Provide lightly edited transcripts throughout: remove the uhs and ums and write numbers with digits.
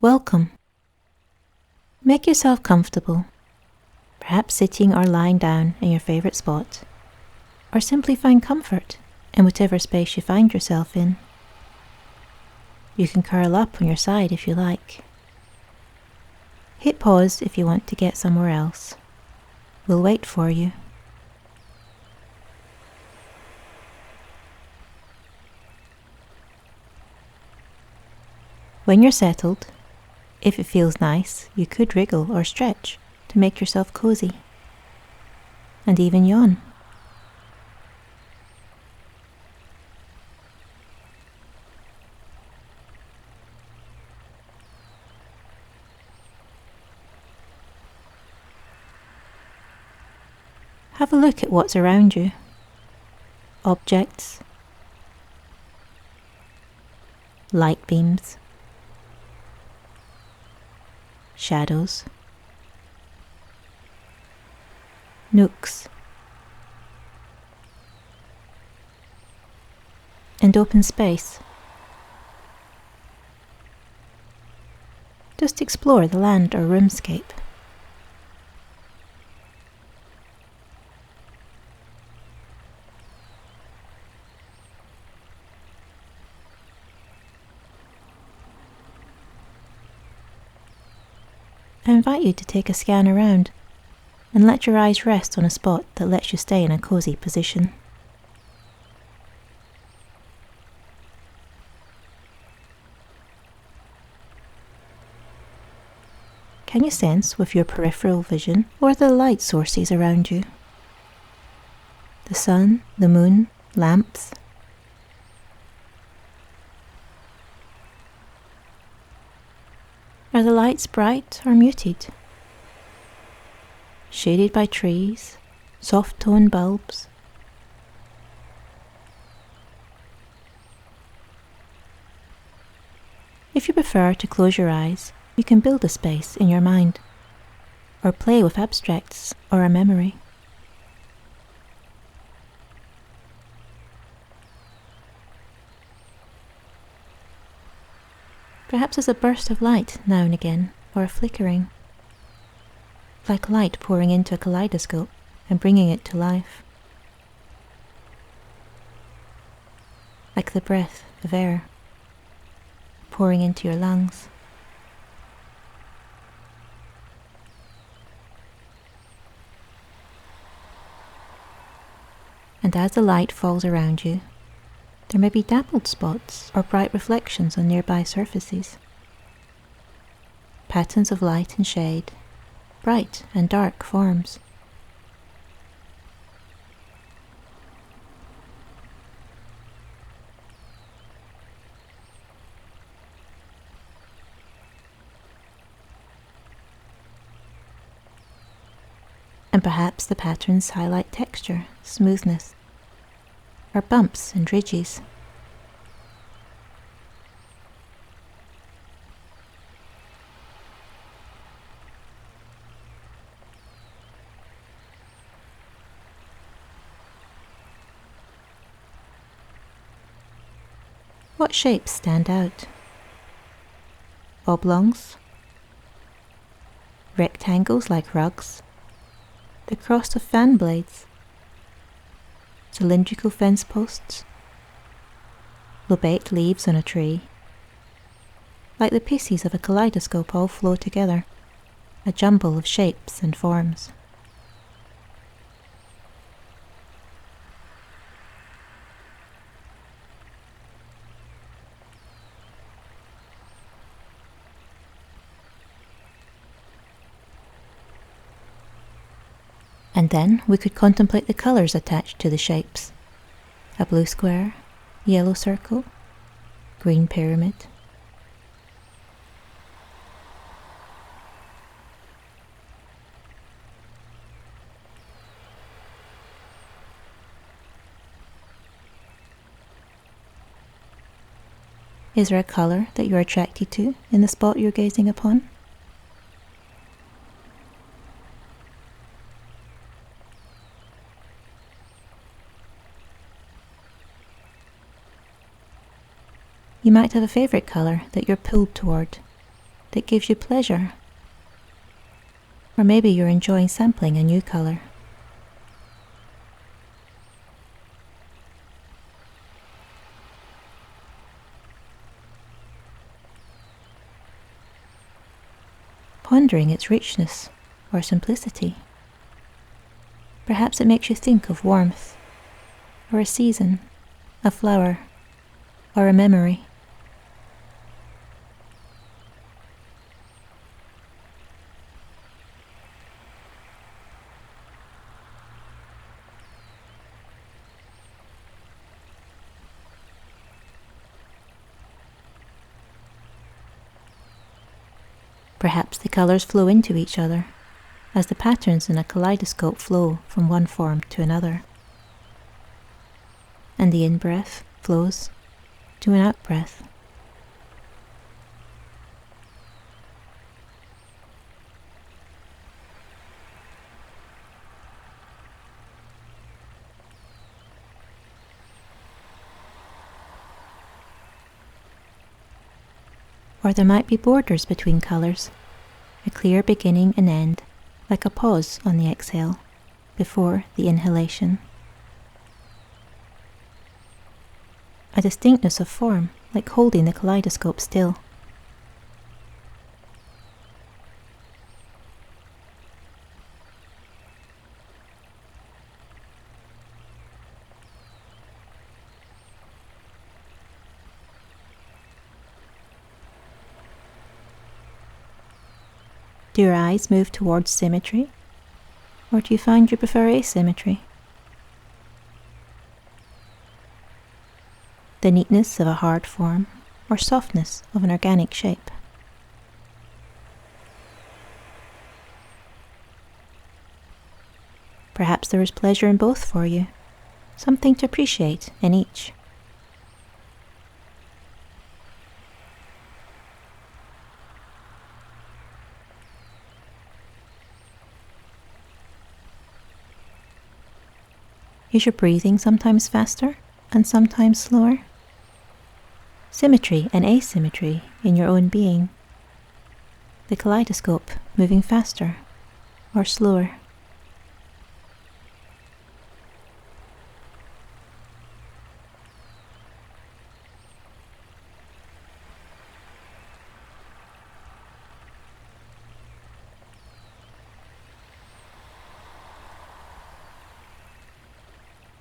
Welcome. Make yourself comfortable, perhaps sitting or lying down in your favourite spot, or simply find comfort in whatever space you find yourself in. You can curl up on your side if you like. Hit pause if you want to get somewhere else. We'll wait for you. When you're settled, if it feels nice, you could wriggle or stretch to make yourself cozy, and even yawn. Have a look at what's around you. Objects, light beams, shadows, nooks, and open space. Just explore the land or roomscape. I invite you to take a scan around and let your eyes rest on a spot that lets you stay in a cozy position. Can you sense with your peripheral vision what are the light sources around you? The sun, the moon, lamps. Are the lights bright or muted? Shaded by trees, soft-toned bulbs. If you prefer to close your eyes, you can build a space in your mind, or play with abstracts or a memory. Perhaps there's a burst of light now and again, or a flickering, like light pouring into a kaleidoscope and bringing it to life. Like the breath of air pouring into your lungs. And as the light falls around you, there may be dappled spots or bright reflections on nearby surfaces. Patterns of light and shade, bright and dark forms. And perhaps the patterns highlight texture, smoothness, or bumps and ridges. What shapes stand out? Oblongs, rectangles like rugs, the cross of fan blades, cylindrical fence posts, lobate leaves on a tree. Like the pieces of a kaleidoscope all flow together, a jumble of shapes and forms. And then we could contemplate the colours attached to the shapes. A blue square, yellow circle, green pyramid. Is there a colour that you're attracted to in the spot you're gazing upon? You might have a favourite colour that you're pulled toward, that gives you pleasure. Or maybe you're enjoying sampling a new colour. Pondering its richness or simplicity. Perhaps it makes you think of warmth, or a season, a flower, or a memory. Perhaps the colours flow into each other, as the patterns in a kaleidoscope flow from one form to another. And the in-breath flows to an out-breath. Or there might be borders between colours, a clear beginning and end, like a pause on the exhale, before the inhalation. A distinctness of form, like holding the kaleidoscope still. Do your eyes move towards symmetry, or do you find you prefer asymmetry? The neatness of a hard form, or softness of an organic shape. Perhaps there is pleasure in both for you, something to appreciate in each. Is your breathing sometimes faster and sometimes slower? Symmetry and asymmetry in your own being. The kaleidoscope moving faster or slower.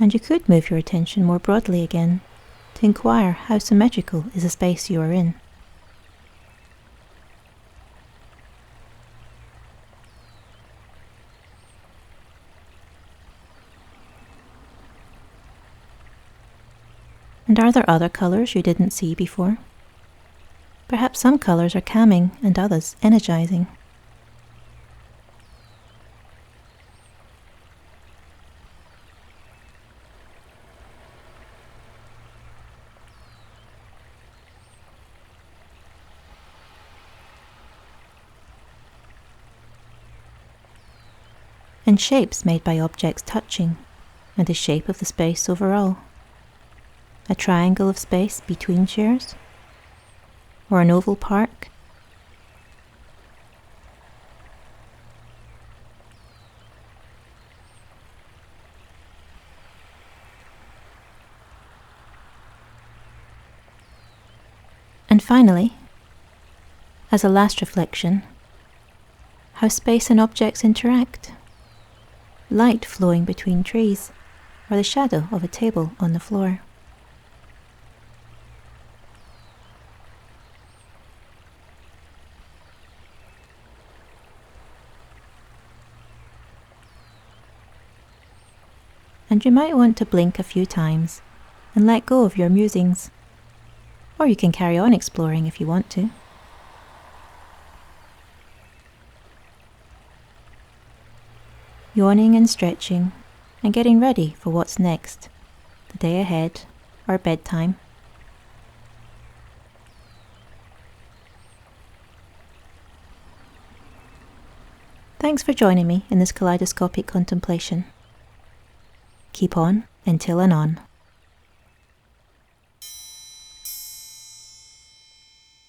And you could move your attention more broadly again, to inquire how symmetrical is the space you are in. And are there other colours you didn't see before? Perhaps some colours are calming and others energizing. And shapes made by objects touching, and the shape of the space overall. A triangle of space between chairs, or an oval park. And finally, as a last reflection, how space and objects interact. Light flowing between trees, or the shadow of a table on the floor. And you might want to blink a few times and let go of your musings, or you can carry on exploring if you want to. Yawning and stretching and getting ready for what's next, the day ahead or bedtime. Thanks for joining me in this kaleidoscopic contemplation. Keep on until anon.